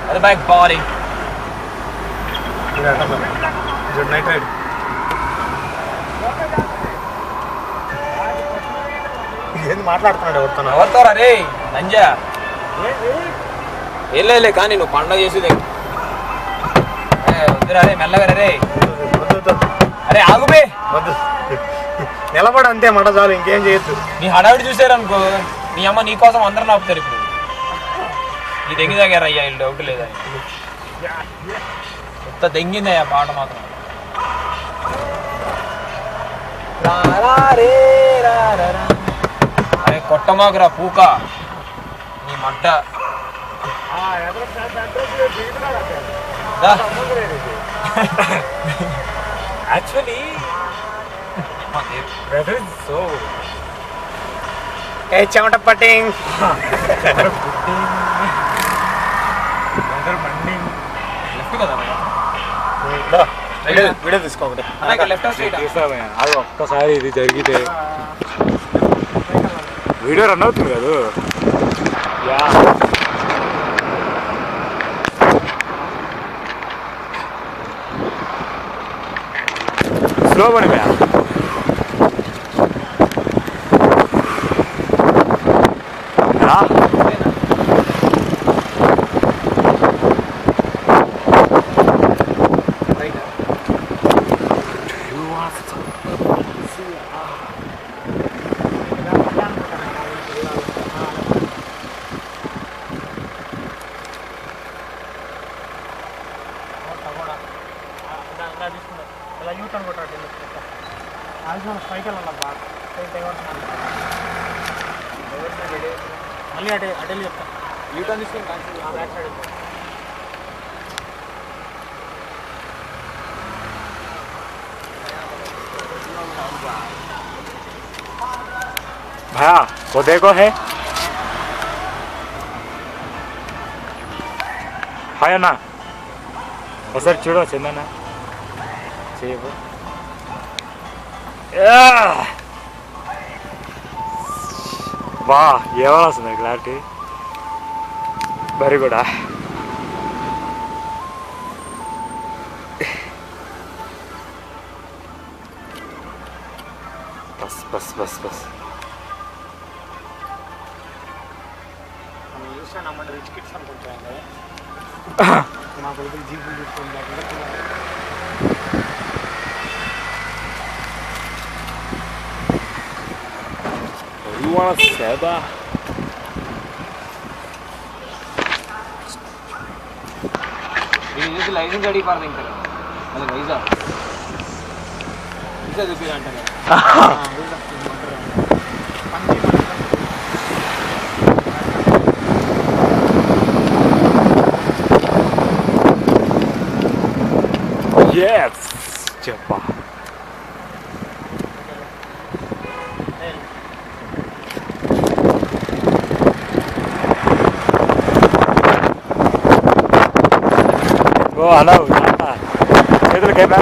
అది bike body night ride ఏంది మాట్లాడుతున్నాడు ఎవరితో రే నంజా వెళ్ళలే కానీ నువ్వు పండగ చేసేది వద్దురా రే మెల్లగా రే అరే ఆగుబే వద్దు నిలబడి అంతే మాట చాలు ఇంకేం చేయొద్దు నీ హడావిడి చూసారనుకో నీ అమ్మ నీ కోసం అందరూ ఆపుతారు ఇప్పుడు నీ దెంగి దగ్గర అయ్యా వీళ్ళు డౌట్ లేదా ఎంత దెంగిందయ్యా పాట మాత్రం అరే కొట్టమాకురా పూక నీ మడ్డ యాక్చువల్లీ సో ఏ చెమట పట్టింగ్ లెఫ్ట్ కదా వీడియో తీసుకోండి లెఫ్ట్ స్ట్రైట్ అది ఒక్కసారి ఇది జరిగితే వీడియో రన్ అవుతుంది కదా యా స్లో పడిపోయా ఇలా యూటర్న్ కొట్టాడు పైకి వెళ్ళాలి బాగా మళ్ళీ అటే అటెళ్ళి చెప్తాను యూటర్న్ తీసుకుని బ్యాక్ సైడ్ भैया वो देखो है हाय ना ఒకసారి చూడ చందన చేయబో వా ఎవరు వస్తుంది clarity very good bus bus bus bus నమ్మండి రిచ్ కిడ్స్ అనుకుంటాం కదా మా కొడుకులు జీపులు తీసుకుంటాం You want to say that? ఇది లైసెన్స్ అడిగి పడదు ఇంకా అది వైజా వీసా చూపించంటే Yes! చెప్పా ఓ హలో చేతులకేమా